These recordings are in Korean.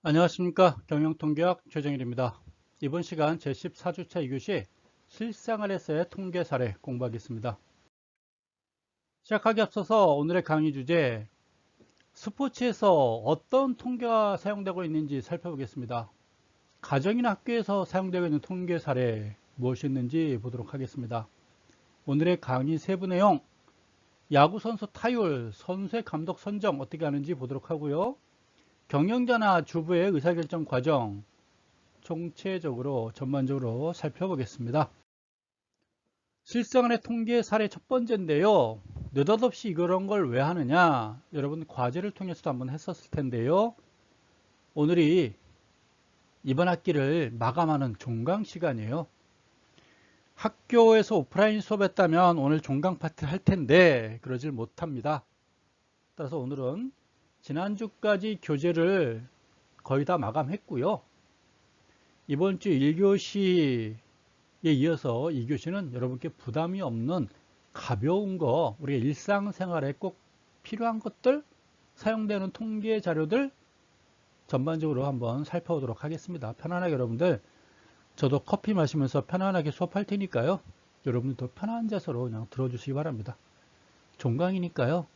안녕하십니까. 경영통계학 최정일입니다. 이번 시간 제14주차 2교시 실생활에서의 통계 사례 공부하겠습니다. 시작하기 앞서서 오늘의 강의 주제, 스포츠에서 어떤 통계가 사용되고 있는지 살펴보겠습니다. 가정이나 학교에서 사용되고 있는 통계 사례 무엇이 있는지 보도록 하겠습니다. 오늘의 강의 세부 내용, 야구선수 타율, 선수의 감독 선정 어떻게 하는지 보도록 하고요. 경영자나 주부의 의사결정 과정, 총체적으로 전반적으로 살펴보겠습니다. 실생활의 통계 사례 첫 번째인데요. 느닷없이 이런 걸 왜 하느냐, 여러분 과제를 통해서도 한번 했었을 텐데요. 오늘이 이번 학기를 마감하는 종강 시간이에요. 학교에서 오프라인 수업했다면 오늘 종강 파티를 할 텐데 그러질 못합니다. 따라서 오늘은 지난주까지 교재를 거의 다 마감했고요. 이번 주 1교시에 이어서 2교시는 여러분께 부담이 없는 가벼운 거, 우리가 일상생활에 꼭 필요한 것들, 사용되는 통계 자료들 전반적으로 한번 살펴보도록 하겠습니다. 편안하게 여러분들, 저도 커피 마시면서 편안하게 수업할 테니까요. 여러분들도 편한 자세로 그냥 들어주시기 바랍니다. 종강이니까요.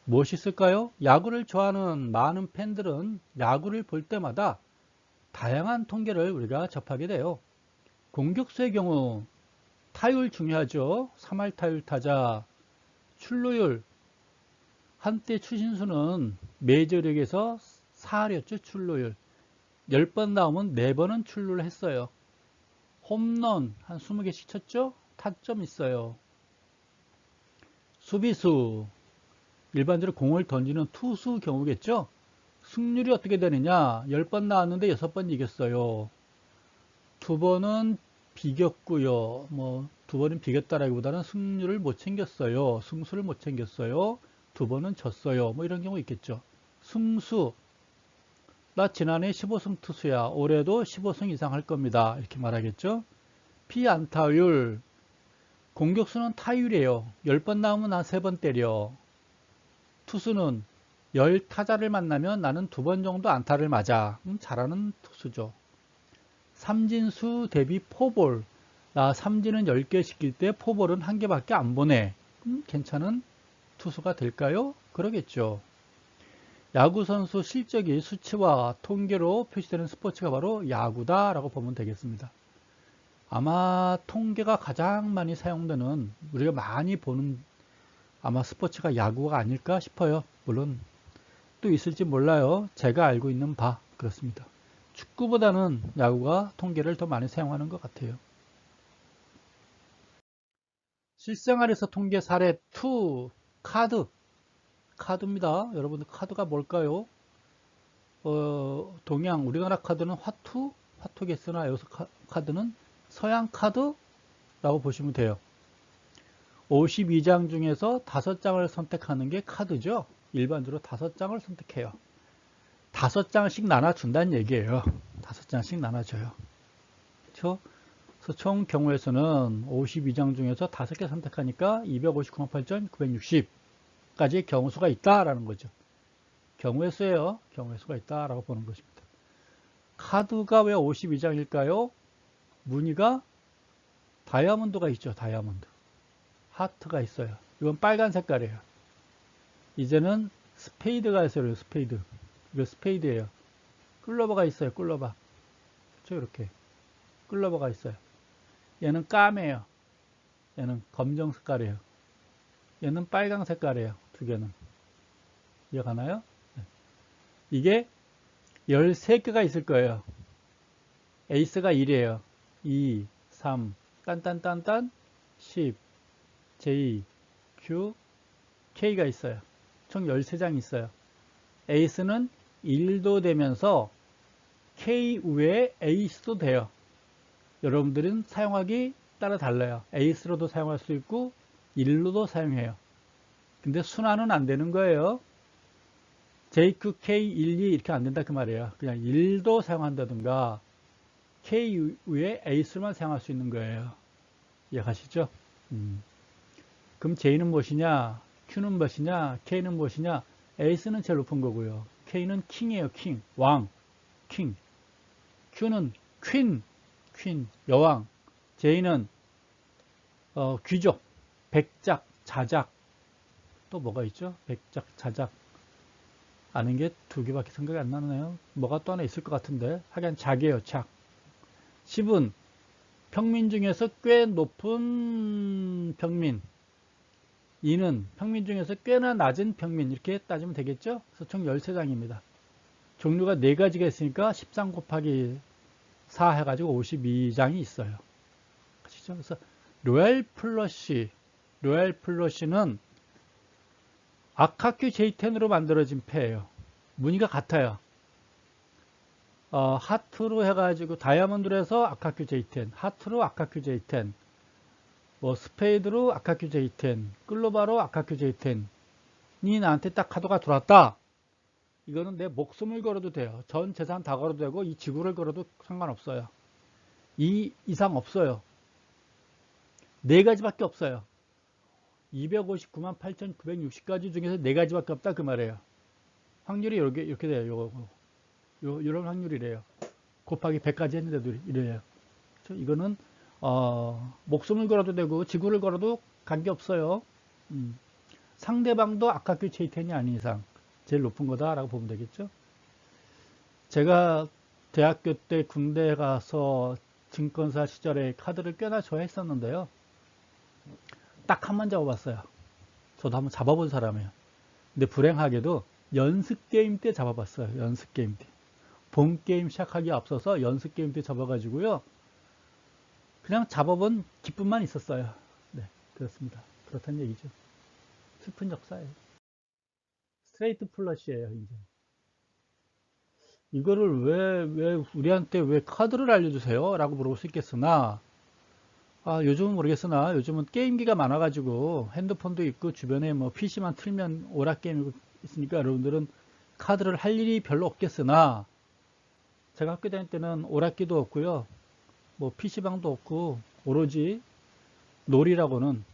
무엇이 있을까요? 야구를 좋아하는 많은 팬들은 야구를 볼 때마다 다양한 통계를 우리가 접하게 돼요. 공격수의 경우 타율 중요하죠. 3할 타율 타자, 출루율. 한때 추신수는 메이저리그에서 4할이었죠. 출루율. 10번 나오면 4번은 출루를 했어요. 홈런 한 20개씩 쳤죠. 타점 있어요. 수비수, 일반적으로 공을 던지는 투수 경우겠죠. 승률이 어떻게 되느냐. 10번 나왔는데 6번 이겼어요. 2번은 비겼고요. 뭐 2번은 비겼다라기보다는 승률을 못 챙겼어요. 승수를 못 챙겼어요. 2번은 졌어요. 뭐 이런 경우 있겠죠. 승수, 나 지난해 15승 투수야. 올해도 15승 이상 할 겁니다. 이렇게 말하겠죠. 피안타율, 공격수는 타율이에요. 10번 나오면 난 3번 때려. 투수는 10타자를 만나면 나는 2번 정도 안타를 맞아. 잘하는 투수죠. 삼진수 대비 포볼. 나 삼진은 10개 시킬 때 포볼은 1개밖에 안 보내. 괜찮은 투수가 될까요? 그러겠죠. 야구선수 실적이 수치와 통계로 표시되는 스포츠가 바로 야구다라고 보면 되겠습니다. 아마 통계가 가장 많이 사용되는, 우리가 많이 보는 아마 스포츠가 야구가 아닐까 싶어요. 물론 또 있을지 몰라요. 제가 알고 있는 바 그렇습니다. 축구보다는 야구가 통계를 더 많이 사용하는 것 같아요. 실생활에서 통계 사례 2, 카드. 카드입니다. 여러분들 카드가 뭘까요? 동양, 우리나라 카드는 화투? 화투겠으나 여기서 카드는 서양 카드라고 보시면 돼요. 52장 중에서 5장을 선택하는 게 카드죠. 일반적으로 5장을 선택해요. 5장씩 나눠준다는 얘기예요. 5장씩 나눠줘요. 그렇죠? 그래서 총 경우에서는 52장 중에서 5개 선택하니까 259만 8,960까지의 경우수가 있다라는 거죠. 경우의 수예요. 경우의 수가 있다라고 보는 것입니다. 카드가 왜 52장일까요? 무늬가 다이아몬드가 있죠. 다이아몬드. 하트가 있어요. 이건 빨간 색깔이에요. 이제는 스페이드가 있어요. 스페이드. 이거 스페이드예요. 클로버가 있어요. 클로버. 그렇죠? 이렇게. 클로버가 있어요. 얘는 까매요. 얘는 검정 색깔이에요. 얘는 빨강 색깔이에요. 두 개는. 이해가나요? 이게 13개가 있을 거예요. 에이스가 1이에요. 2, 3, 딴딴딴딴, 10, J, Q, K가 있어요. 총 13장 있어요. 에이스는 1도 되면서 K 외에 에이스도 돼요. 여러분들은 사용하기 따라 달라요. 에이스로도 사용할 수 있고 1로도 사용해요. 근데 순환은 안 되는 거예요. JQK12 이렇게 안 된다 그 말이에요. 그냥 1도 사용한다든가 K 위에 에이스만 사용할 수 있는 거예요. 이해가시죠? 그럼 J는 무엇이냐? Q는 무엇이냐? K는 무엇이냐? 에이스는 제일 높은 거고요. K는 킹이에요. 킹, 왕, 킹. Q는 퀸, 여왕. J는 귀족, 백작, 자작. 또 뭐가 있죠? 백작, 자작. 아는 게 두 개밖에 생각이 안 나네요. 뭐가 또 하나 있을 것 같은데. 하긴 작이에요, 작. 10은 평민 중에서 꽤 높은 평민. 2는 평민 중에서 꽤나 낮은 평민. 이렇게 따지면 되겠죠? 그래서 총 13장입니다. 종류가 4가지가 있으니까 13 곱하기 4 해가지고 52장이 있어요. 아시죠? 그래서 로얄 플러시는 아카큐 J10으로 만들어진 패예요. 무늬가 같아요. 하트로 해가지고 다이아몬드로 해서 아카큐 J10, 하트로 아카큐 J10, 뭐 스페이드로 아카큐 J10, 클로바로 아카큐 J10이 나한테 딱 카드가 들어왔다. 이거는 내 목숨을 걸어도 돼요. 전 재산 다 걸어도 되고 이 지구를 걸어도 상관없어요. 이 이상 없어요. 4가지밖에 없어요. 259만 8,960가지 중에서 4가지밖에 없다 그 말이에요. 확률이 이렇게 돼요. 이런 확률이래요. 곱하기 100까지 했는데도 이래요. 이거는 목숨을 걸어도 되고 지구를 걸어도 관계없어요. 상대방도 아카큐 J10이 아닌 이상 제일 높은 거다라고 보면 되겠죠. 제가 대학교 때 군대에 가서 증권사 시절에 카드를 꽤나 좋아했었는데요. 딱 한 번 잡아봤어요. 저도 한번 잡아본 사람이에요. 근데 불행하게도 연습 게임 때 잡아봤어요. 연습 게임 때. 본 게임 시작하기 앞서서 연습 게임 때 잡아가지고요. 그냥 잡아본 기쁨만 있었어요. 네, 그렇습니다. 그렇다는 얘기죠. 슬픈 역사예요. 스트레이트 플러시예요, 이제. 이거를 왜 우리한테 왜 카드를 알려주세요? 라고 물어볼 수 있겠으나, 요즘은 모르겠으나, 요즘은 게임기가 많아가지고, 핸드폰도 있고, 주변에 뭐 PC만 틀면 오락게임이 있으니까 여러분들은 카드를 할 일이 별로 없겠으나, 제가 학교 다닐 때는 오락기도 없고요, 뭐 PC방도 없고, 오로지 놀이라고는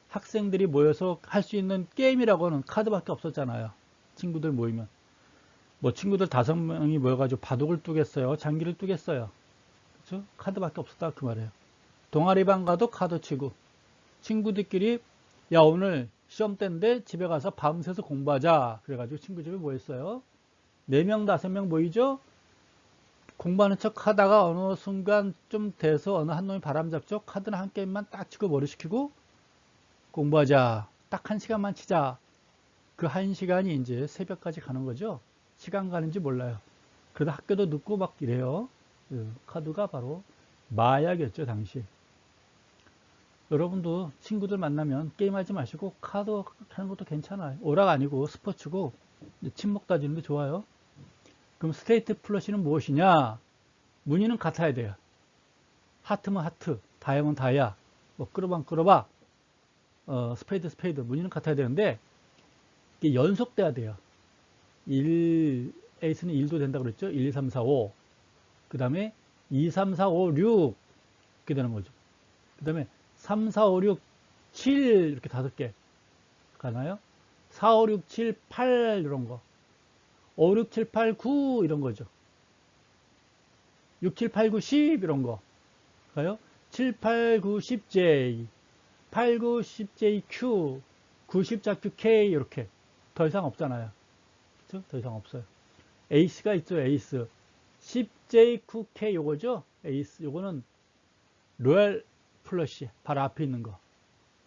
학생들이 모여서 할 수 있는 게임이라고는 카드밖에 없었잖아요. 친구들 모이면. 뭐 친구들 5명이 모여가지고 바둑을 두겠어요. 장기를 두겠어요. 그렇죠? 카드밖에 없었다 그 말이에요. 동아리방 가도 카드 치고 친구들끼리 야 오늘 시험 때인데 집에 가서 밤새서 공부하자. 그래가지고 친구 집에 모였어요. 4명 5명 모이죠. 공부하는 척 하다가 어느 순간 좀 돼서 어느 한 놈이 바람 잡죠. 카드는 한 게임만 딱 치고 머리 식히고 공부하자. 딱 1시간만 치자. 그 1시간이 이제 새벽까지 가는 거죠. 시간 가는지 몰라요. 그래도 학교도 늦고 막 이래요. 그 카드가 바로 마약이었죠, 당시. 여러분도 친구들 만나면 게임하지 마시고 카드 하는 것도 괜찮아요. 오락 아니고 스포츠고 친목 다지는 게 좋아요. 그럼 스트레이트 플러시는 무엇이냐? 무늬는 같아야 돼요. 하트면 하트, 다이아면 다이아, 뭐 끌어봐 끌어봐, 스페이드 무늬는 같아야 되는데 이게 연속돼야 돼요. 에이스는 1도 된다고 그랬죠? 1, 2, 3, 4, 5. 그 다음에 2, 3, 4, 5, 6. 이렇게 되는 거죠. 그 다음에 3, 4, 5, 6, 7. 이렇게 5개 가나요? 4, 5, 6, 7, 8. 이런 거. 5, 6, 7, 8, 9. 이런 거죠. 6, 7, 8, 9, 10. 이런 거. 가요? 7, 8, 9, 10J. 8, 9, 10JQ. 9, 14QK. 이렇게. 더 이상 없잖아요. 그렇죠? 더 이상 없어요. 에이스가 있죠, 에이스. 10J9K 요거죠? 에이스. 요거는 로얄 플러시. 바로 앞에 있는 거.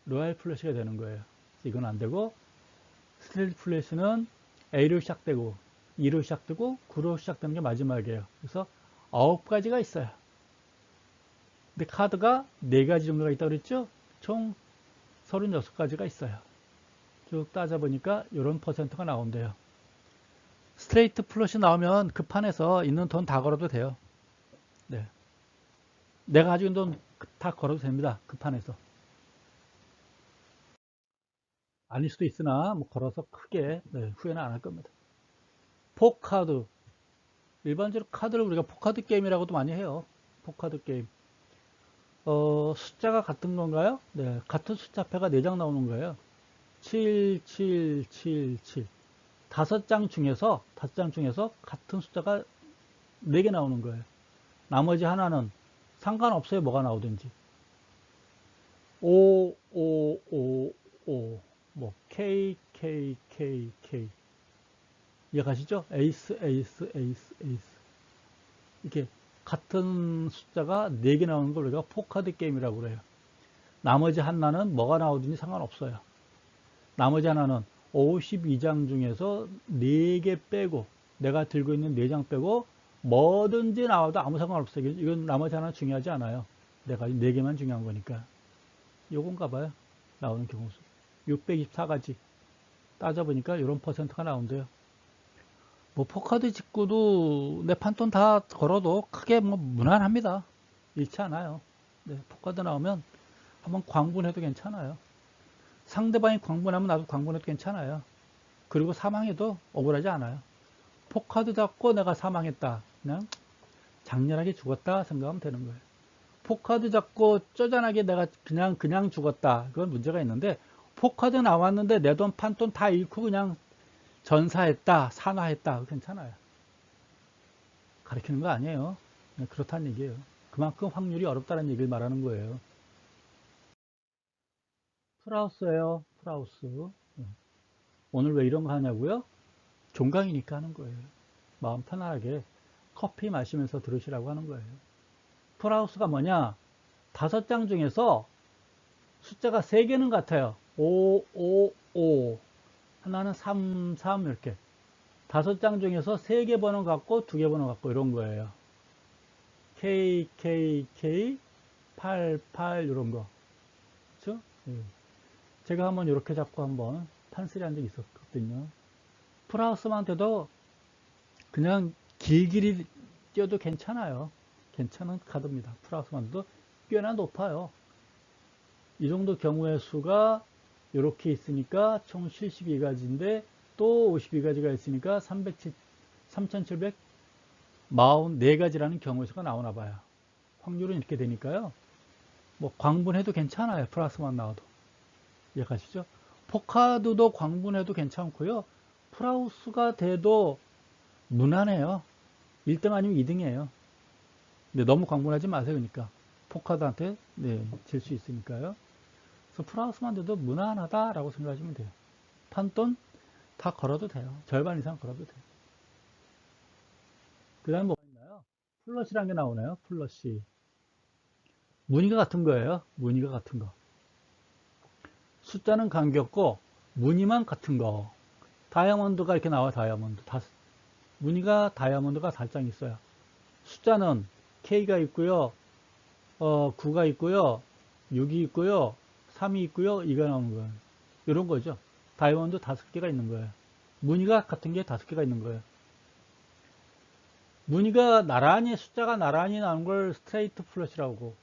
로얄 플러시가 되는 거예요. 이건 안 되고, 스트레이트 플러시는 A로 시작되고, 2로 시작되고, 9로 시작되는 게 마지막이에요. 그래서 9가지가 있어요. 근데 카드가 4가지 정도가 있다고 그랬죠? 총 36가지가 있어요. 쭉 따져보니까 이런 퍼센트가 나온대요. 스트레이트 플러시 나오면 그 판에서 있는 돈 다 걸어도 돼요. 네. 내가 가지고 있는 돈 다 걸어도 됩니다. 그 판에서. 아닐 수도 있으나 뭐 걸어서 크게 후회는 안 할 겁니다. 포카드. 일반적으로 카드를 우리가 포카드 게임이라고도 많이 해요. 포카드 게임. 숫자가 같은 건가요? 네. 같은 숫자패가 4장 나오는 거예요. 7, 7, 7, 7. 5장 중에서 같은 숫자가 4개 나오는 거예요. 나머지 하나는 상관없어요. 뭐가 나오든지. 5, 5, 5, 5, 뭐, K, K, K, K. 이해가시죠? 에이스, 에이스, 에이스, 에이스. 이렇게 같은 숫자가 4개 나오는 걸 우리가 포카드 게임이라고 그래요. 나머지 하나는 뭐가 나오든지 상관없어요. 나머지 하나는 52장 중에서 4개 빼고, 내가 들고 있는 4장 빼고, 뭐든지 나와도 아무 상관없어요. 이건 나머지 하나는 중요하지 않아요. 내가 4개만 중요한 거니까. 요건가 봐요. 나오는 경우수. 624가지. 따져보니까 이런 퍼센트가 나온대요. 뭐 포카드 직구도 내 판돈 다 걸어도 크게 뭐 무난합니다. 잃지 않아요. 네, 포카드 나오면 한번 광분해도 괜찮아요. 상대방이 광분하면 나도 광분해도 괜찮아요. 그리고 사망해도 억울하지 않아요. 포카드 잡고 내가 사망했다. 그냥 장렬하게 죽었다 생각하면 되는 거예요. 포카드 잡고 쪼잔하게 내가 그냥 죽었다. 그건 문제가 있는데, 포카드 나왔는데 내 돈 판돈 다 잃고 그냥 전사했다, 산화했다. 괜찮아요. 가리키는 거 아니에요. 그렇다는 얘기예요. 그만큼 확률이 어렵다는 얘기를 말하는 거예요. 프라우스예요. 프라우스. 오늘 왜 이런 거 하냐고요? 종강이니까 하는 거예요. 마음 편안하게 커피 마시면서 들으시라고 하는 거예요. 프라우스가 뭐냐? 5장 중에서 숫자가 3개는 같아요. 5, 5, 5. 하나는 3, 3 이렇게. 5장 중에서 3개 번호 같고 2개 번호 같고 이런 거예요. K, K, K, 8, 8 이런 거. 그렇죠? 제가 한번 이렇게 잡고 한번 판쓰리 한 적이 있었거든요. 프라우스만 돼도 그냥 길길이 뛰어도 괜찮아요. 괜찮은 카드입니다. 프라우스만 돼도 꽤나 높아요. 이 정도 경우의 수가 이렇게 있으니까 총 72가지인데 또 52가지가 있으니까 3744가지라는 경우의 수가 나오나 봐요. 확률은 이렇게 되니까요. 뭐 광분해도 괜찮아요. 플러스만 나와도. 이해가시죠? 포카드도 광분해도 괜찮고요. 프라우스가 돼도 무난해요. 1등 아니면 2등이에요. 근데 너무 광분하지 마세요. 그러니까 포카드한테 질 수 있으니까요. 그래서 프라우스만 돼도 무난하다라고 생각하시면 돼요. 판돈 다 걸어도 돼요. 절반 이상 걸어도 돼요. 그 다음에 뭐가 있나요? 플러시라는 게 나오네요. 플러시. 무늬가 같은 거예요. 무늬가 같은 거. 숫자는 관계없고 무늬만 같은 거. 다이아몬드가 이렇게 나와요. 다이아몬드. 무늬가 다이아몬드가 달짝 있어요. 숫자는 K가 있고요. 9가 있고요. 6이 있고요. 3이 있고요. 2가 나오는 거예요. 이런 거죠. 다이아몬드 5개가 있는 거예요. 무늬가 같은 게 5개가 있는 거예요. 무늬가 나란히, 숫자가 나란히 나오는 걸 스트레이트 플러시라고.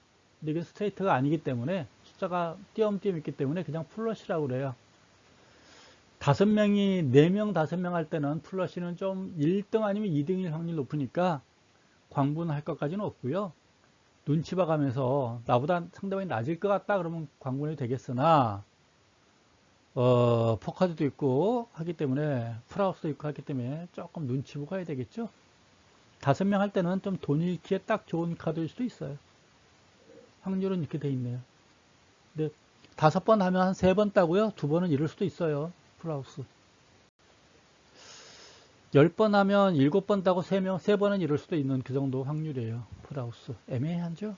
근데 이게 스트레이트가 아니기 때문에 숫자가 띄엄띄엄 있기 때문에 그냥 플러시라고 그래요. 5명이 4명, 5명 할 때는 플러시는 좀 1등 아니면 2등일 확률이 높으니까 광분할 것까지는 없고요. 눈치 봐가면서 나보다 상대방이 낮을 것 같다 그러면 광분이 되겠으나 포카드도 있고 하기 때문에 프라우스도 있고 하기 때문에 조금 눈치 보고 가야 되겠죠. 5명 할 때는 좀 돈 잃기에 딱 좋은 카드일 수도 있어요. 확률은 이렇게 돼 있네요. 근데 5번 하면 한 3번 따고요. 2번은 잃을 수도 있어요. 프라우스. 10번 하면 7번 따고 3번은 잃을 수도 있는 그 정도 확률이에요. 프라우스. 애매하죠?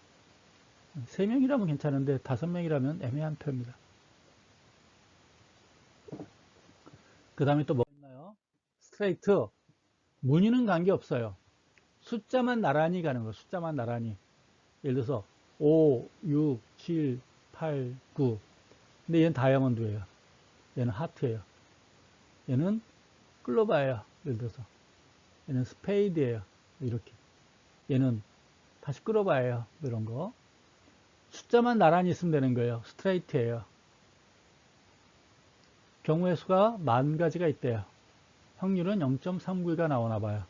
3명이라면 괜찮은데 5명이라면 애매한 편입니다. 그 다음에 또 뭐 있나요? 스트레이트. 무늬는 관계없어요. 숫자만 나란히 가는 거예요. 숫자만 나란히. 예를 들어서 5, 6, 7, 8, 9. 근데 얘는 다이아몬드예요. 얘는 하트예요. 얘는 클로바예요. 예를 들어서 얘는 스페이드예요. 이렇게. 얘는 다시 클로바예요. 이런 거. 숫자만 나란히 있으면 되는 거예요. 스트레이트예요. 경우의 수가 10,000가지가 있대요. 확률은 0.391가 나오나 봐요.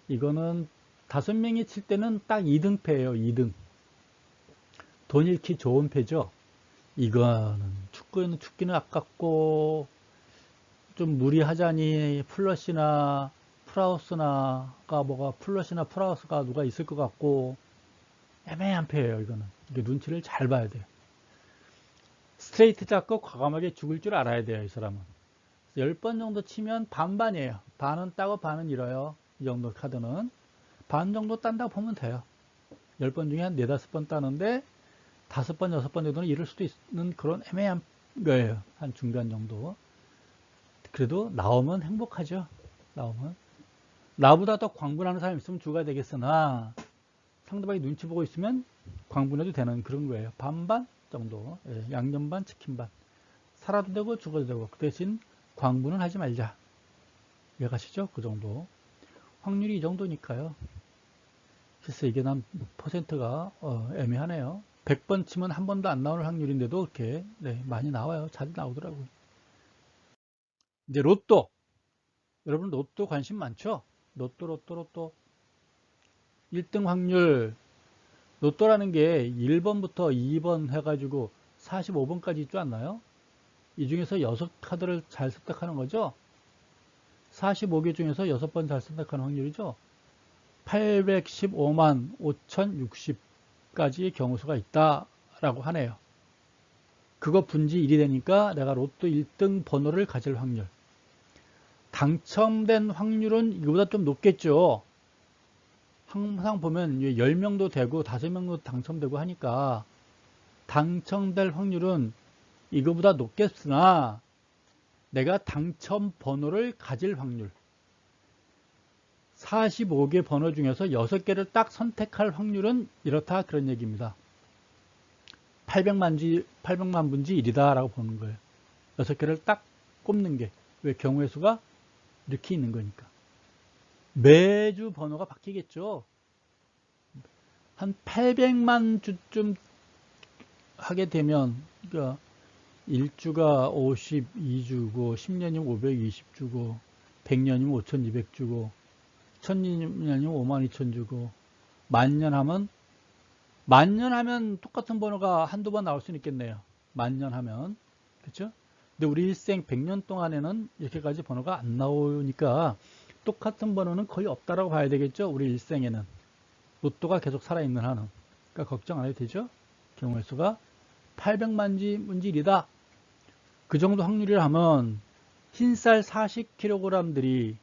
이거는 5명이 칠 때는 딱 2등패예요. 2등. 돈 잃기 좋은 패죠. 이거는 축구는 아깝고 좀 무리하자니 플러시나 플라우스나가 뭐가 플러시나 플라우스가 누가 있을 것 같고 애매한 패예요. 이거는 이게 눈치를 잘 봐야 돼요. 스트레이트 잡고 과감하게 죽을 줄 알아야 돼요. 이 사람은 10번 정도 치면 반반이에요. 반은 따고 반은 잃어요. 이 정도 카드는 반 정도 딴다고 보면 돼요. 10번 중에 한 4, 5번 따는데 5번, 6번 정도는 잃을 수도 있는 그런 애매한 거예요. 한 중간 정도. 그래도 나오면 행복하죠. 나오면. 나보다 더 광분하는 사람이 있으면 주가 되겠으나 상대방이 눈치 보고 있으면 광분해도 되는 그런 거예요. 반반 정도. 예, 양념 반, 치킨 반. 살아도 되고 죽어도 되고 그 대신 광분은 하지 말자. 이해가시죠? 그 정도. 확률이 이 정도니까요. 글쎄 이게 난 퍼센트가 애매하네요. 100번 치면 한 번도 안 나오는 확률인데도 이렇게 네, 많이 나와요. 자주 나오더라고요. 이제 로또. 여러분 로또 관심 많죠? 로또. 1등 확률. 로또라는 게 1번부터 2번 해가지고 45번까지 있지 않나요? 이 중에서 6카드를 잘 선택하는 거죠? 45개 중에서 6번 잘 선택하는 확률이죠? 815만 5060까지의 경우수가 있다라고 하네요. 그거 분지 1이 되니까 내가 로또 1등 번호를 가질 확률. 당첨된 확률은 이거보다 좀 높겠죠. 항상 보면 10명도 되고 5명도 당첨되고 하니까 당첨될 확률은 이거보다 높겠으나 내가 당첨 번호를 가질 확률 45개 번호 중에서 6개를 딱 선택할 확률은 이렇다 그런 얘기입니다. 800만 분지 1이다 라고 보는 거예요. 6개를 딱 꼽는 게 왜 경우의 수가 이렇게 있는 거니까. 매주 번호가 바뀌겠죠. 한 800만 주쯤 하게 되면 그러니까 1주가 52주고 10년이면 520주고 100년이면 5200주고 1000년이면 52,000 주고 만년 하면 똑같은 번호가 한두 번 나올 수 있겠네요. 만년 하면 그렇죠? 근데 우리 일생 100년 동안에는 이렇게까지 번호가 안 나오니까 똑같은 번호는 거의 없다라고 봐야 되겠죠. 우리 일생에는 로또가 계속 살아있는 한은. 그러니까 걱정 안 해도 되죠. 경우의 수가 800만 문질이다. 그 정도 확률이라면 흰쌀 40kg들이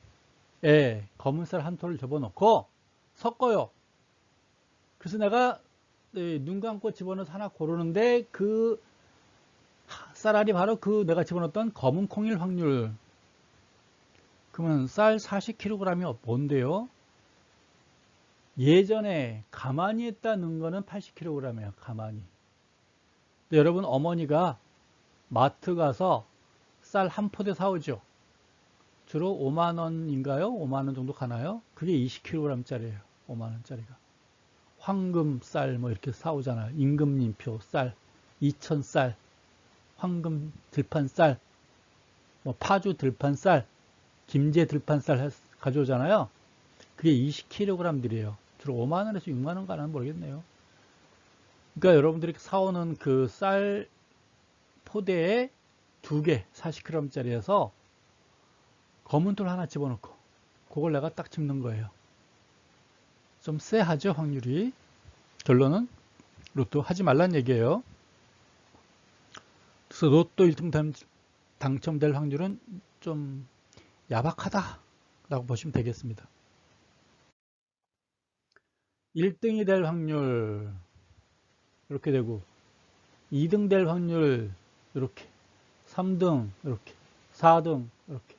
검은쌀 한 톨을 접어놓고 섞어요. 그래서 내가 눈 감고 집어넣어서 하나 고르는데 그 쌀알이 바로 그 내가 집어넣었던 검은 콩일 확률. 그러면 쌀 40kg이 뭔데요? 예전에 가만히 했다는 거는 80kg이에요. 가만히. 근데 여러분 어머니가 마트 가서 쌀 한 포대 사오죠. 주로 5만원인가요? 5만원 정도 가나요? 그게 20kg짜리예요. 5만원짜리가. 황금 쌀 뭐 이렇게 사오잖아요. 임금님표 쌀, 이천 쌀, 황금 들판 쌀, 뭐 파주 들판 쌀, 김제 들판 쌀 가져오잖아요. 그게 20kg들이에요. 주로 5만원에서 6만원 가나 모르겠네요. 그러니까 여러분들이 사오는 그 쌀 포대에 2개 40kg짜리에서 검은 돌 하나 집어넣고 그걸 내가 딱 집는 거예요. 좀 쎄하죠 확률이. 결론은 로또 하지 말란 얘기예요. 그래서 로또 1등 당첨될 확률은 좀 야박하다 라고 보시면 되겠습니다. 1등이 될 확률 이렇게 되고 2등 될 확률 이렇게 3등 이렇게 4등 이렇게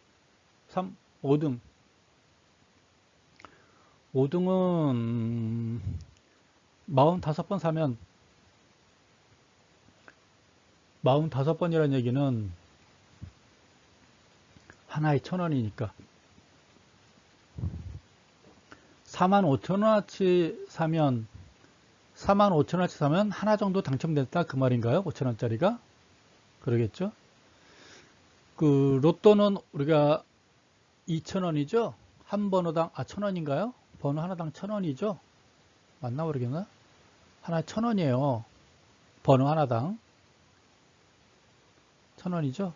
5등 5등은 45번 사면 45번이라는 얘기는 하나에 1,000원이니까 45,000원어치 사면 45,000원어치 사면 하나 정도 당첨됐다 그 말인가요? 5,000원짜리가? 그러겠죠? 그 로또는 우리가 2,000원이죠? 한 번호당 1,000원인가요? 번호 하나당 1,000원이죠? 맞나 모르겠나? 하나 1,000원이에요. 번호 하나당 1,000원이죠?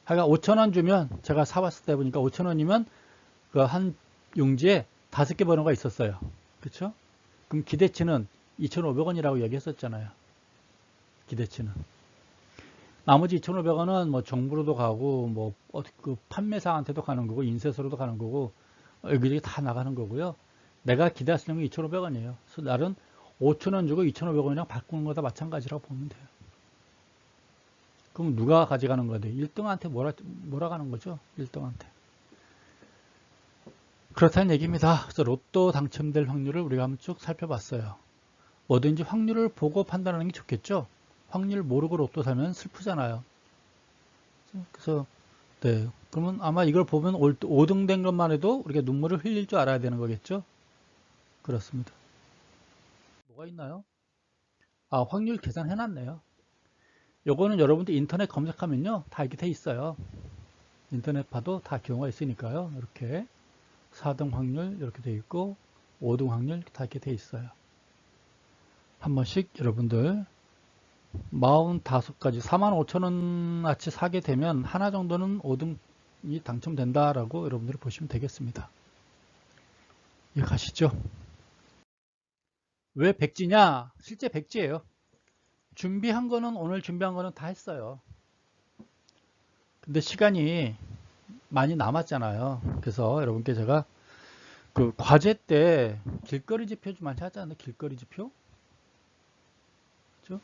하여간 5,000원 주면 제가 사봤을 때 보니까 5,000원이면 그 한 용지에 5개 번호가 있었어요. 그쵸? 그럼 기대치는 2,500원이라고 얘기했었잖아요. 기대치는. 나머지 2,500원은 뭐 정부로도 가고 뭐 그 판매사한테도 가는 거고 인쇄소로도 가는 거고 여기저기 다 나가는 거고요. 내가 기대할 수 있는 게 2,500원이에요. 그래서 나는 5,000원 주고 2,500원이랑 바꾸는 거다 마찬가지라고 보면 돼요. 그럼 누가 가져가는 거지? 1등한테 몰아가는 거죠. 1등한테. 그렇다는 얘기입니다. 그래서 로또 당첨될 확률을 우리가 한번 쭉 살펴봤어요. 뭐든지 확률을 보고 판단하는 게 좋겠죠. 확률 모르고 로또 사면 슬프잖아요. 그래서 네, 그러면 아마 이걸 보면 5등 된 것만 해도 우리가 눈물을 흘릴 줄 알아야 되는 거겠죠. 그렇습니다. 뭐가 있나요? 아, 확률 계산해 놨네요. 요거는 여러분들 인터넷 검색하면요 다 이렇게 돼 있어요. 인터넷 봐도 다 경우가 있으니까요. 이렇게 4등 확률 이렇게 돼 있고 5등 확률 다 이렇게 돼 있어요. 한 번씩 여러분들 45가지 45,000원어치 사게 되면 하나 정도는 5등이 당첨된다라고 여러분들이 보시면 되겠습니다. 이해가시죠? 왜 백지냐? 실제 백지예요. 준비한 거는 오늘 준비한 거는 다 했어요. 근데 시간이 많이 남았잖아요. 그래서 여러분께 제가 그 과제 때 길거리 지표 좀 많이 하지 않나요? 길거리 지표? 그렇죠?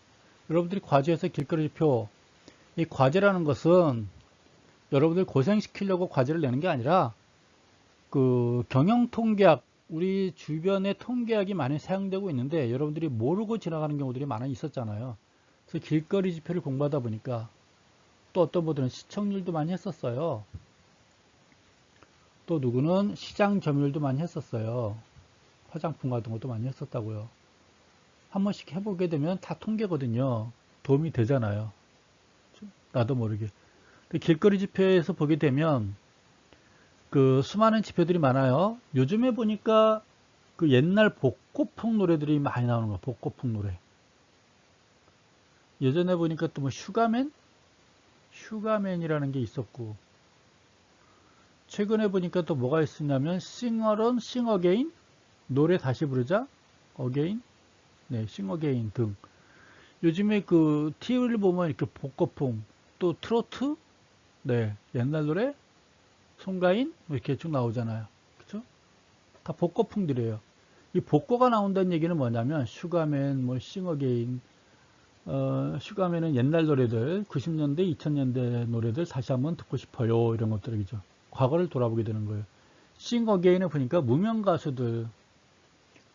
여러분들이 과제에서 길거리 지표, 이 과제라는 것은 여러분들 고생시키려고 과제를 내는 게 아니라 그 경영 통계학, 우리 주변에 통계학이 많이 사용되고 있는데 여러분들이 모르고 지나가는 경우들이 많이 있었잖아요. 그래서 길거리 지표를 공부하다 보니까 또 어떤 분들은 시청률도 많이 했었어요. 또 누구는 시장 점유율도 많이 했었어요. 화장품 같은 것도 많이 했었다고요. 한 번씩 해보게 되면 다 통계거든요. 도움이 되잖아요. 나도 모르게. 길거리 지표에서 보게 되면 그 수많은 지표들이 많아요. 요즘에 보니까 그 옛날 복고풍 노래들이 많이 나오는 거야. 복고풍 노래. 예전에 보니까 또 뭐 슈가맨이라는 게 있었고, 최근에 보니까 또 뭐가 있었냐면 싱어런, 싱어게인, 노래 다시 부르자, 어게인, 네, 싱어게인 등. 요즘에 그 TV를 보면 이렇게 복고풍, 또 트로트, 네, 옛날 노래, 송가인 뭐 이렇게 쭉 나오잖아요. 그쵸? 다 복고풍들이에요. 이 복고가 나온다는 얘기는 뭐냐면 슈가맨, 뭐 싱어게인, 슈가맨은 옛날 노래들, 90년대, 2000년대 노래들 다시 한번 듣고 싶어요. 이런 것들이죠. 과거를 돌아보게 되는 거예요. 싱어게인을 보니까 무명 가수들,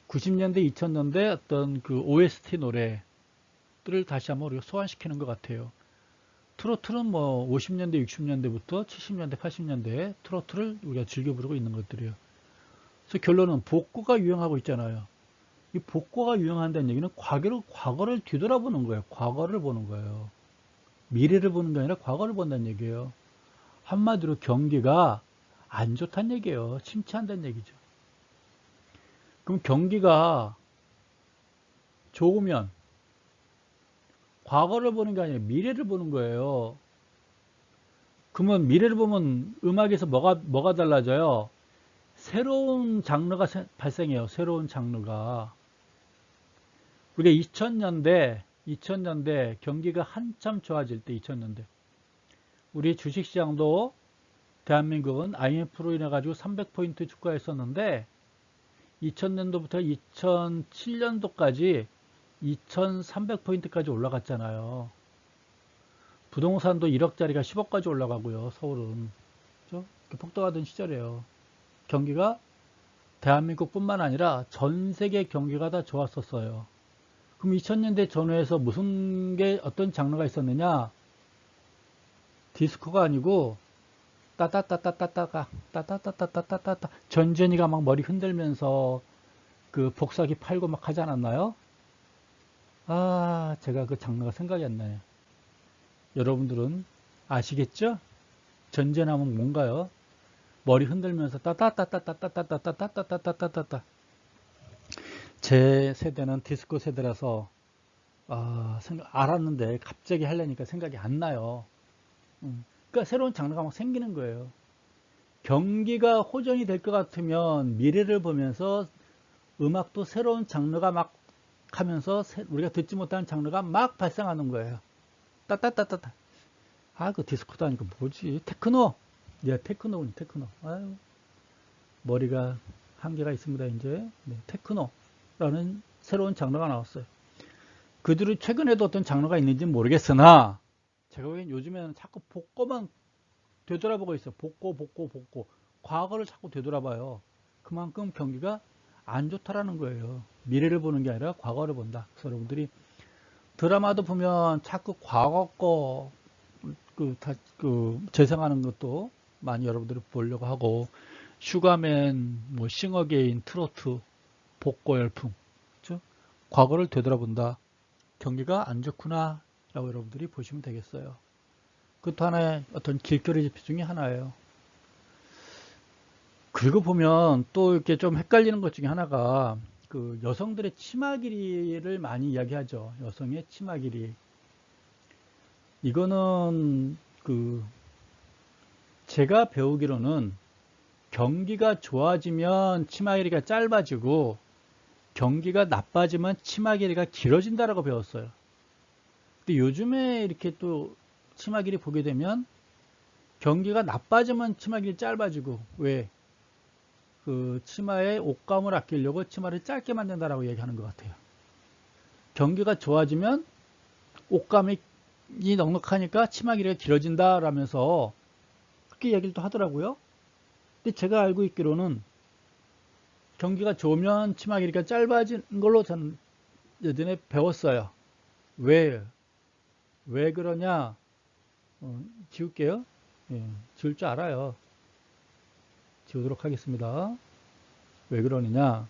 90년대, 2000년대 어떤 그 OST 노래들을 다시 한번 우리가 소환시키는 것 같아요. 트로트는 뭐 50년대, 60년대부터 70년대, 80년대 트로트를 우리가 즐겨 부르고 있는 것들이에요. 그래서 결론은 복고가 유행하고 있잖아요. 이 복고가 유행한다는 얘기는 과거를 뒤돌아보는 거예요. 과거를 보는 거예요. 미래를 보는 게 아니라 과거를 본다는 얘기예요. 한마디로 경기가 안 좋다는 얘기예요. 침체한다는 얘기죠. 그럼 경기가 좋으면 과거를 보는 게 아니라 미래를 보는 거예요. 그러면 미래를 보면 음악에서 뭐가 달라져요? 새로운 장르가 발생해요. 새로운 장르가. 우리가 2000년대 경기가 한참 좋아질 때 2000년대. 우리 주식시장도 대한민국은 IMF로 인해 가지고 300포인트 주가였었는데 2000년도부터 2007년도까지 2300포인트까지 올라갔잖아요. 부동산도 1억짜리가 10억까지 올라가고요. 서울은. 그렇죠? 폭등하던 시절이에요. 경기가 대한민국뿐만 아니라 전 세계 경기가 다 좋았었어요. 그럼 2000년대 전후에서 어떤 장르가 있었느냐? 디스코가 아니고 따따따따따따따따따따따따 전전이가 막 머리 흔들면서 그 복사기 팔고 막 하지 않았나요? 아, 제가 그 장르가 생각이 안 나요. 여러분들은 아시겠죠? 전전하면 뭔가요? 머리 흔들면서 따따따따따따따따따따따따따따. 제 세대는 디스코 세대라서 알았는데 갑자기 하려니까 생각이 안 나요. 그러니까 새로운 장르가 막 생기는 거예요. 경기가 호전이 될 것 같으면 미래를 보면서 음악도 새로운 장르가 막 하면서 우리가 듣지 못하는 장르가 막 발생하는 거예요. 따따따따따. 아, 그 디스코도 아니고 뭐지? 테크노. 예, 테크노군요, 테크노. 아유, 머리가 한계가 있습니다, 이제. 네, 테크노라는 새로운 장르가 나왔어요. 그 뒤로 최근에도 어떤 장르가 있는지 모르겠으나, 제가 보기엔 요즘에는 자꾸 복고만 되돌아보고 있어요. 복고, 복고, 복고. 과거를 자꾸 되돌아봐요. 그만큼 경기가 안 좋다라는 거예요. 미래를 보는 게 아니라 과거를 본다. 그래서 여러분들이 드라마도 보면 자꾸 과거 거, 재생하는 것도 많이 여러분들이 보려고 하고, 슈가맨, 뭐, 싱어게인, 트로트, 복고 열풍. 그렇죠? 과거를 되돌아본다. 경기가 안 좋구나. 라고 여러분들이 보시면 되겠어요. 그것도 하나의 어떤 길거리 지표 중에 하나예요. 그리고 보면 또 이렇게 좀 헷갈리는 것 중에 하나가 그 여성들의 치마 길이를 많이 이야기하죠. 여성의 치마 길이. 이거는 그 제가 배우기로는 경기가 좋아지면 치마 길이가 짧아지고 경기가 나빠지면 치마 길이가 길어진다라고 배웠어요. 근데 요즘에 이렇게 또 치마 길이 보게 되면 경기가 나빠지면 치마 길이 짧아지고 왜? 그 치마의 옷감을 아끼려고 치마를 짧게 만든다라고 얘기하는 것 같아요. 경기가 좋아지면 옷감이 넉넉하니까 치마 길이가 길어진다라면서 그렇게 얘기를 또 하더라고요. 근데 제가 알고 있기로는 경기가 좋으면 치마 길이가 짧아진 걸로 저는 예전에 배웠어요. 왜 그러냐? 지울게요. 예, 지울 줄 알아요. 지우도록 하겠습니다. 왜 그러느냐?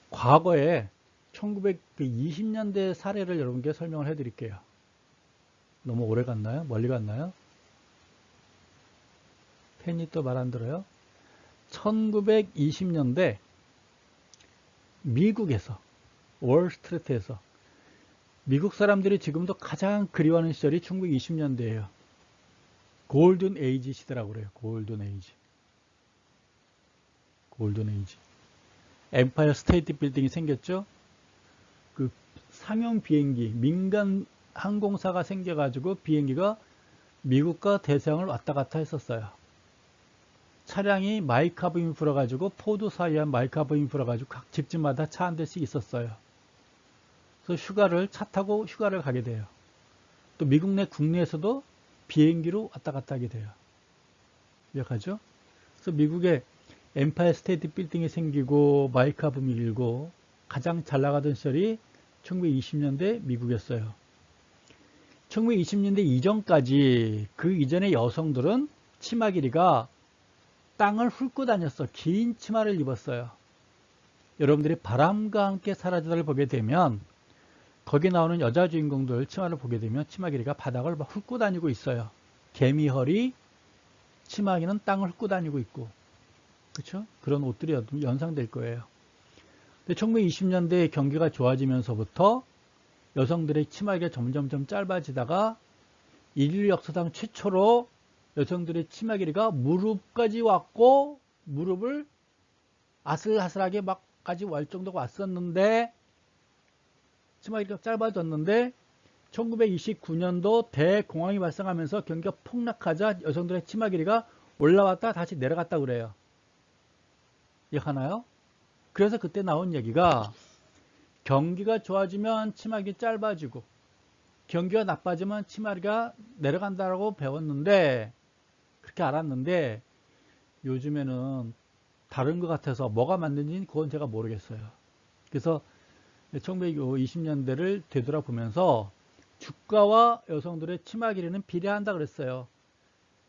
과거에 1920년대 사례를 여러분께 설명을 해 드릴게요. 너무 오래 갔나요? 멀리 갔나요? 펜이 또 말 안 들어요? 1920년대 미국에서 월스트리트에서 미국 사람들이 지금도 가장 그리워하는 시절이 1920년대예요. 골든 에이지 시대라고 그래요. 골든 에이지. 골든 에이지. 엠파이어 스테이트 빌딩이 생겼죠. 그 상용 비행기, 민간 항공사가 생겨가지고 비행기가 미국과 대서양을 왔다 갔다 했었어요. 차량이 마이카브임이 불어가지고 포드 사이에 마이카브임이 불어가지고 각 집집마다 차 한 대씩 있었어요. 그래서 휴가를 차 타고 휴가를 가게 돼요. 또 미국 내 국내에서도 비행기로 왔다 갔다 하게 돼요. 기억하죠? 그래서 미국에 엠파이어 스테이트 빌딩이 생기고 마이카브임이 일고 가장 잘 나가던 시절이 1920년대 미국이었어요. 1920년대 이전까지 그 이전의 여성들은 치마 길이가 땅을 훑고 다녔어. 긴 치마를 입었어요. 여러분들이 바람과 함께 사라지다를 보게 되면 거기 나오는 여자 주인공들 치마를 보게 되면 치마 길이가 바닥을 막 훑고 다니고 있어요. 개미허리 치마기는 땅을 훑고 다니고 있고 그렇죠? 그런 옷들이 연상될 거예요. 근데 1920년대 경기가 좋아지면서부터 여성들의 치마기가 점점점 짧아지다가 인류 역사상 최초로 여성들의 치마 길이가 무릎까지 왔고 무릎을 아슬아슬하게 막까지 왈 정도가 왔었는데 치마 길이가 짧아졌는데 1929년도 대공황이 발생하면서 경기가 폭락하자 여성들의 치마 길이가 올라왔다 다시 내려갔다 그래요. 기억하나요? 그래서 그때 나온 얘기가 경기가 좋아지면 치마 길이 짧아지고 경기가 나빠지면 치마가 내려간다고 배웠는데 그렇게 알았는데 요즘에는 다른 것 같아서 뭐가 맞는지는 그건 제가 모르겠어요. 그래서 1920년대를 되돌아보면서 주가와 여성들의 치마 길이는 비례한다 그랬어요.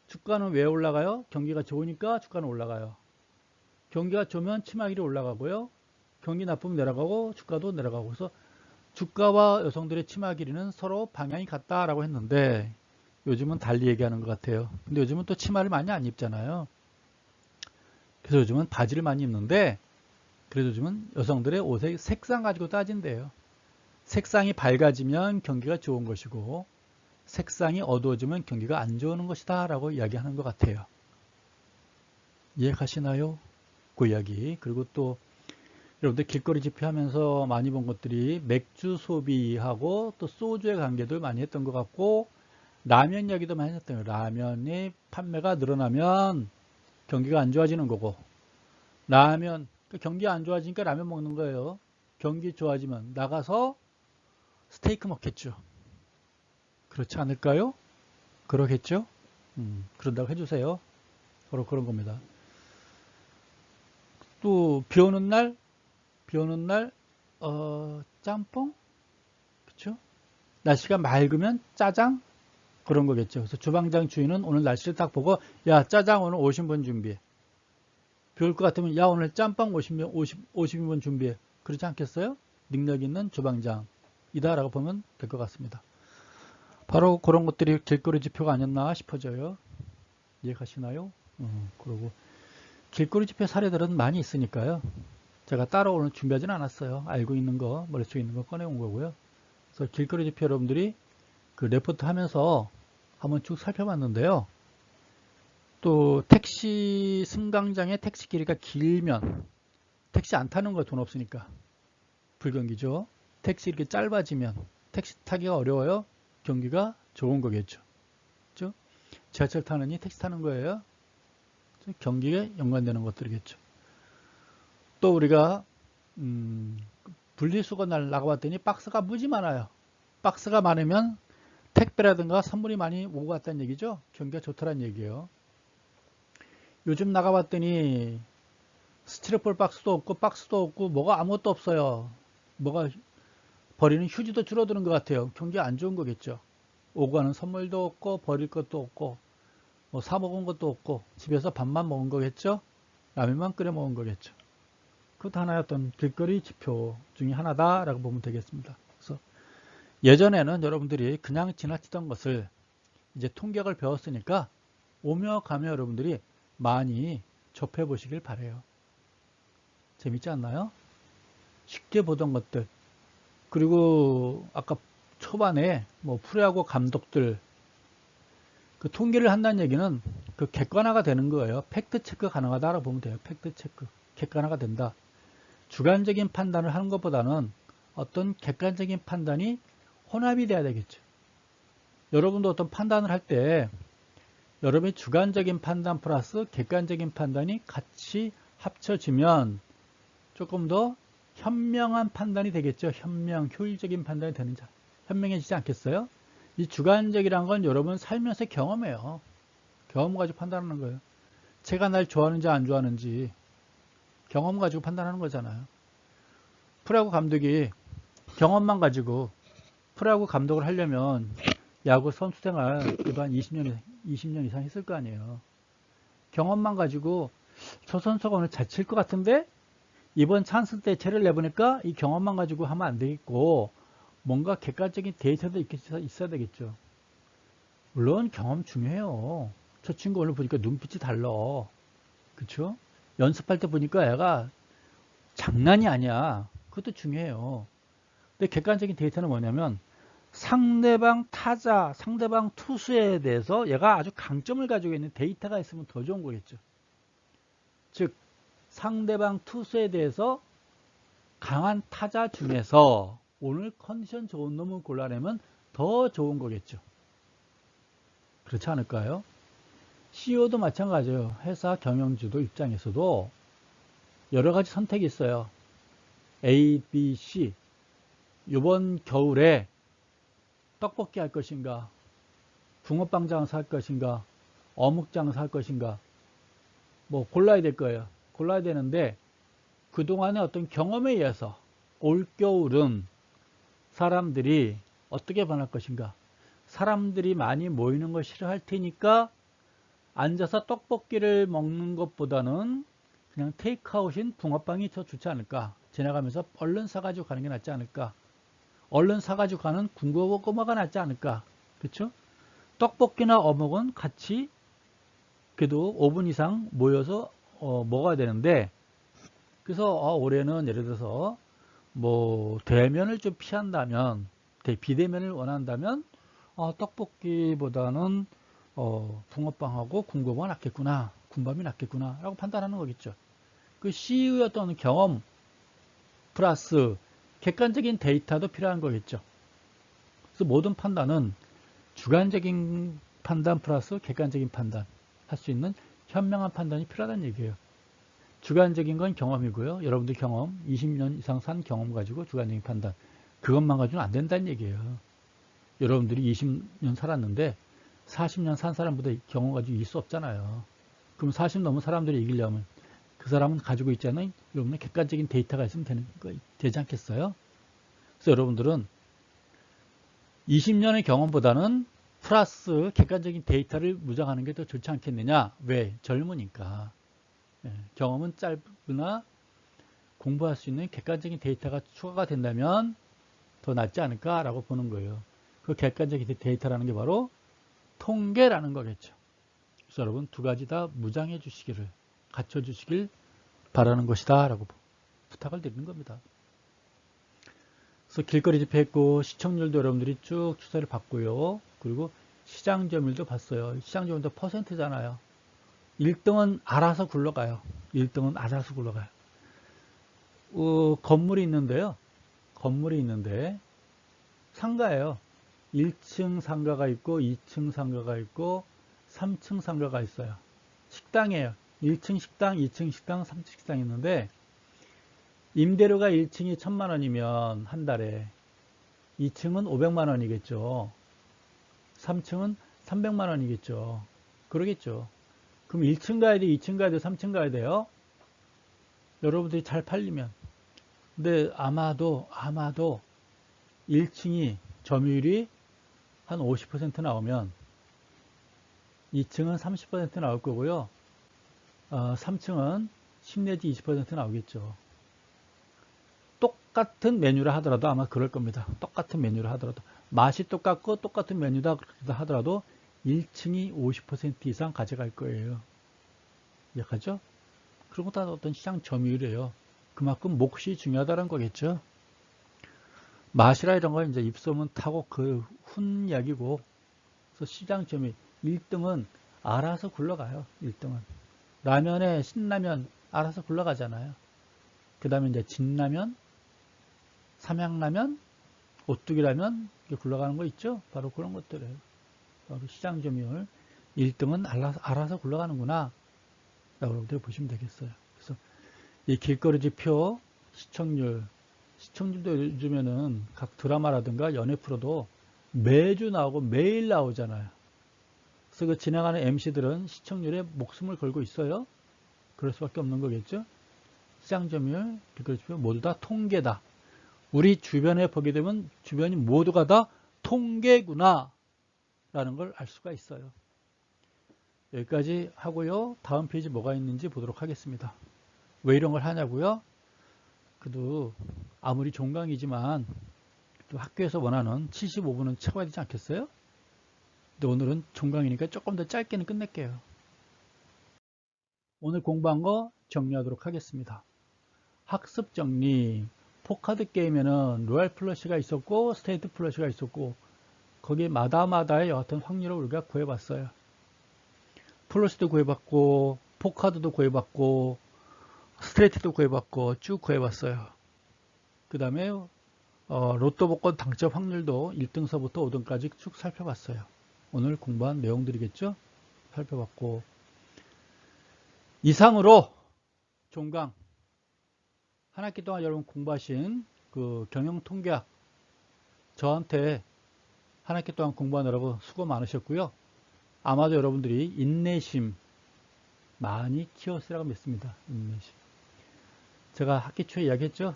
주가는 왜 올라가요? 경기가 좋으니까 주가는 올라가요. 경기가 좋으면 치마 길이 올라가고요. 경기 나쁘면 내려가고 주가도 내려가고 그래서 주가와 여성들의 치마 길이는 서로 방향이 같다라고 했는데 요즘은 달리 얘기하는 것 같아요. 근데 요즘은 또 치마를 많이 안 입잖아요. 그래서 요즘은 바지를 많이 입는데 그래도 요즘은 여성들의 옷의 색상 가지고 따진대요. 색상이 밝아지면 경기가 좋은 것이고 색상이 어두워지면 경기가 안 좋은 것이다 라고 이야기하는 것 같아요. 이해가시나요? 그 이야기. 그리고 또 여러분들 길거리 집회하면서 많이 본 것들이 맥주 소비하고 또 소주의 관계도 많이 했던 것 같고, 라면 이야기도 많이 했던 거예요. 라면이 판매가 늘어나면 경기가 안 좋아지는 거고, 라면, 경기 안 좋아지니까 라면 먹는 거예요. 경기 좋아지면 나가서 스테이크 먹겠죠. 그렇지 않을까요? 그러겠죠? 그런다고 해주세요. 바로 그런 겁니다. 또 비 오는 날 짬뽕? 그쵸? 날씨가 맑으면 짜장? 그런 거겠죠. 그래서 주방장 주인은 오늘 날씨를 딱 보고, 야, 짜장 오늘 50분 준비해. 비 올 것 같으면, 야, 오늘 짬뽕 50분 준비해. 그렇지 않겠어요? 능력 있는 주방장이다라고 보면 될 것 같습니다. 바로 그런 것들이 길거리 지표가 아니었나 싶어져요. 이해가시나요? 그리고 길거리 지표 사례들은 많이 있으니까요. 제가 따로 오늘 준비하지는 않았어요. 알고 있는 거, 머릿속에 있는 거 꺼내온 거고요. 그래서 길거리 지표 여러분들이 그 레포트 하면서 한번 쭉 살펴봤는데요. 또 택시 승강장의 택시 길이가 길면 택시 안 타는 거 돈 없으니까 불경기죠. 택시 이렇게 짧아지면 택시 타기가 어려워요. 경기가 좋은 거겠죠. 그렇죠? 지하철 타느니 택시 타는 거예요. 경기에 연관되는 것들이겠죠. 또 우리가 분리수거 날 나가봤더니 박스가 무지 많아요. 박스가 많으면 택배라든가 선물이 많이 오고 갔다는 얘기죠. 경기가 좋다는 얘기예요. 요즘 나가봤더니 스티로폴 박스도 없고 뭐가 아무것도 없어요. 뭐가 버리는 휴지도 줄어드는 것 같아요. 경기 안 좋은 거겠죠. 오고 가는 선물도 없고 버릴 것도 없고 뭐 사 먹은 것도 없고 집에서 밥만 먹은 거겠죠. 라면만 끓여 먹은 거겠죠. 그것도 하나의 어떤 길거리 지표 중에 하나다라고 보면 되겠습니다. 그래서 예전에는 여러분들이 그냥 지나치던 것을 이제 통계학을 배웠으니까 오며 가며 여러분들이 많이 접해 보시길 바래요. 재밌지 않나요? 쉽게 보던 것들. 그리고 아까 초반에 뭐 프로야구 감독들 그 통계를 한다는 얘기는 그 객관화가 되는 거예요. 팩트 체크 가능하다라고 보면 돼요. 팩트 체크. 객관화가 된다. 주관적인 판단을 하는 것보다는 어떤 객관적인 판단이 혼합이 돼야 되겠죠. 여러분도 어떤 판단을 할 때 여러분의 주관적인 판단 플러스 객관적인 판단이 같이 합쳐지면 조금 더 현명한 판단이 되겠죠. 효율적인 판단이 현명해지지 않겠어요? 이 주관적이란 건 여러분 살면서 경험해요. 경험 가지고 판단하는 거예요. 제가 날 좋아하는지 안 좋아하는지 경험 가지고 판단하는 거잖아요. 프로야구 감독이 경험만 가지고 프로야구 감독을 하려면 야구 선수 생활 그래도 한 20년 이상 했을 거 아니에요. 경험만 가지고 저 선수가 오늘 잘 칠 것 같은데 이번 찬스 때 쟤를 내보니까 이 경험만 가지고 하면 안 되겠고 뭔가 객관적인 데이터도 있어야 되겠죠. 물론 경험 중요해요. 저 친구 오늘 보니까 눈빛이 달라. 그쵸? 연습할 때 보니까 애가 장난이 아니야. 그것도 중요해요. 근데 객관적인 데이터는 뭐냐면 상대방 타자, 상대방 투수에 대해서 얘가 아주 강점을 가지고 있는 데이터가 있으면 더 좋은 거겠죠. 즉 상대방 투수에 대해서 강한 타자 중에서 오늘 컨디션 좋은 놈을 골라내면 더 좋은 거겠죠. 그렇지 않을까요? CEO도 마찬가지예요. 회사 경영주도 입장에서도 여러 가지 선택이 있어요. A, B, C. 이번 겨울에 떡볶이 할 것인가, 붕어빵 장사 할 것인가, 어묵 장사 할 것인가, 뭐 골라야 될 거예요. 골라야 되는데 그동안의 어떤 경험에 의해서 올겨울은 사람들이 어떻게 변할 것인가, 사람들이 많이 모이는 걸 싫어할 테니까 앉아서 떡볶이를 먹는 것보다는 그냥 테이크아웃인 붕어빵이 더 좋지 않을까, 지나가면서 얼른 사가지고 가는 게 낫지 않을까, 얼른 사가지고 가는 군고구마가 낫지 않을까. 그렇죠? 떡볶이나 어묵은 같이 그래도 5분 이상 모여서 먹어야 되는데, 그래서 올해는 예를 들어서 뭐 대면을 좀 피한다면, 비대면을 원한다면 떡볶이보다는 붕어빵하고 군고구마가 낫겠구나, 군밤이 낫겠구나 라고 판단하는 거겠죠. 그 C의 어떤 경험 플러스 객관적인 데이터도 필요한 거겠죠. 그래서 모든 판단은 주관적인 판단 플러스 객관적인 판단 할 수 있는 현명한 판단이 필요하다는 얘기예요. 주관적인 건 경험이고요. 여러분들 경험, 20년 이상 산 경험 가지고 주관적인 판단, 그것만 가지고는 안 된다는 얘기예요. 여러분들이 20년 살았는데 40년 산 사람보다 경험 가지고 이길 수 없잖아요. 그럼 40 넘은 사람들이 이기려면 그 사람은 가지고 있지 않은 여러분의 객관적인 데이터가 있으면 되지 않겠어요? 그래서 여러분들은 20년의 경험보다는 플러스 객관적인 데이터를 무장하는 게 더 좋지 않겠느냐? 왜? 젊으니까. 경험은 짧으나 공부할 수 있는 객관적인 데이터가 추가가 된다면 더 낫지 않을까라고 보는 거예요. 그 객관적인 데이터라는 게 바로 통계라는 거겠죠. 그래서 여러분 두 가지 다 무장해 주시기를, 갖춰 주시길 바라는 것이다 라고 부탁을 드리는 겁니다. 그래서 길거리 집회 했고 시청률도 여러분들이 쭉 추세를 봤고요. 그리고 시장 점유율도 봤어요. 시장 점유율도 퍼센트잖아요. 1등은 알아서 굴러가요. 1등은 알아서 굴러가요. 건물이 있는데요. 건물이 있는데 상가예요. 1층 상가가 있고 2층 상가가 있고 3층 상가가 있어요. 식당이에요. 1층 식당, 2층 식당, 3층 식당이 있는데 임대료가 1층이 1,000만 원이면 한 달에 2층은 500만 원이겠죠. 3층은 300만 원이겠죠. 그러겠죠. 그럼 1층 가야 돼, 2층 가야 돼, 3층 가야 돼요? 여러분들이 잘 팔리면. 근데 아마도 1층이 점유율이 한 50% 나오면 2층은 30% 나올 거고요. 3층은 10 내지 20% 나오겠죠. 똑같은 메뉴라 하더라도 아마 그럴 겁니다. 똑같은 메뉴라 하더라도. 맛이 똑같고 똑같은 메뉴다 하더라도 1층이 50% 이상 가져갈 거예요. 이해가죠? 그런 거 다 어떤 시장 점유율이에요. 그만큼 몫이 중요하다는 거겠죠. 맛이라 이런 거 이제 입소문 타고 그 훈 이야기고, 그래서 시장 점유율 1등은 알아서 굴러가요. 1등은 라면에 신라면 알아서 굴러가잖아요. 그 다음에 이제 진라면, 삼양라면, 오뚜기라면 이렇게 굴러가는 거 있죠. 바로 그런 것들이에요. 바로 시장 점유율 1등은 알아서 굴러가는구나 라고 여러분들 보시면 되겠어요. 그래서 이 길거리 지표 시청률도 요즘에는 각 드라마라든가 연예 프로도 매주 나오고 매일 나오잖아요. 그래서 그 진행하는 MC들은 시청률에 목숨을 걸고 있어요. 그럴 수밖에 없는 거겠죠. 시장 점유율, 길거리 지표 모두 다 통계다. 우리 주변에 보게 되면 주변이 모두가 다 통계구나 라는 걸 알 수가 있어요. 여기까지 하고요. 다음 페이지 뭐가 있는지 보도록 하겠습니다. 왜 이런 걸 하냐고요? 그래도 아무리 종강이지만 또 학교에서 원하는 75분은 채워야 되지 않겠어요? 근데 오늘은 종강이니까 조금 더 짧게는 끝낼게요. 오늘 공부한 거 정리하도록 하겠습니다. 학습 정리. 포카드 게임에는 로얄 플러시가 있었고 스테이트 플러시가 있었고 거기에 마다마다의 어떤 확률을 우리가 구해봤어요. 플러시도 구해봤고 포카드도 구해봤고 스트레이트도 구해봤고 쭉 구해봤어요. 그 다음에 로또 복권 당첨 확률도 1등서부터 5등까지 쭉 살펴봤어요. 오늘 공부한 내용들이겠죠? 살펴봤고 이상으로 종강 한 학기 동안 여러분 공부하신 그 경영통계학 저한테 한 학기 동안 공부한 여러분 수고 많으셨고요. 아마도 여러분들이 인내심 많이 키웠으라고 믿습니다. 인내심. 제가 학기 초에 이야기했죠.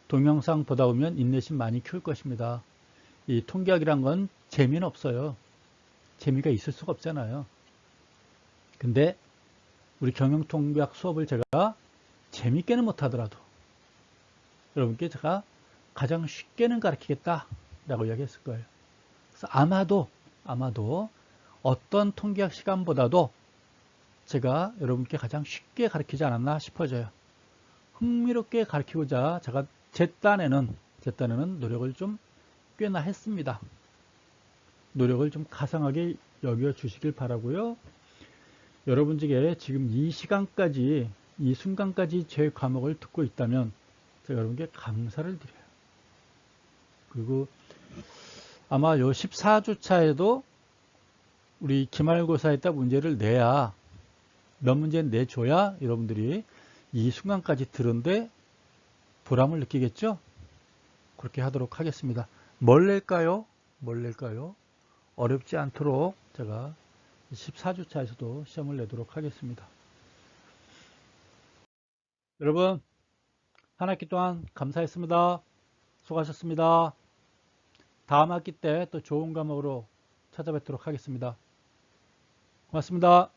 동영상 보다 보면 인내심 많이 키울 것입니다. 이 통계학이란 건 재미는 없어요. 재미가 있을 수가 없잖아요. 근데 우리 경영통계학 수업을 제가 재밌게는 못하더라도 여러분께 제가 가장 쉽게는 가르치겠다 라고 이야기했을 거예요. 그래서 아마도 어떤 통계학 시간보다도 제가 여러분께 가장 쉽게 가르치지 않았나 싶어져요. 흥미롭게 가르치고자 제가 제 딴에는 노력을 좀 꽤나 했습니다. 노력을 좀 가상하게 여겨 주시길 바라고요. 여러분 중에 지금 이 시간까지, 이 순간까지 제 과목을 듣고 있다면 제가 여러분께 감사를 드려요. 그리고 아마 요 14주차에도 우리 기말고사에다 문제를 내야, 몇 문제는 내줘야 여러분들이 이 순간까지 들은데 보람을 느끼겠죠? 그렇게 하도록 하겠습니다. 뭘 낼까요? 뭘 낼까요? 어렵지 않도록 제가 14주차에서도 시험을 내도록 하겠습니다. 여러분, 한 학기 동안 감사했습니다. 수고하셨습니다. 다음 학기 때 또 좋은 과목으로 찾아뵙도록 하겠습니다. 고맙습니다.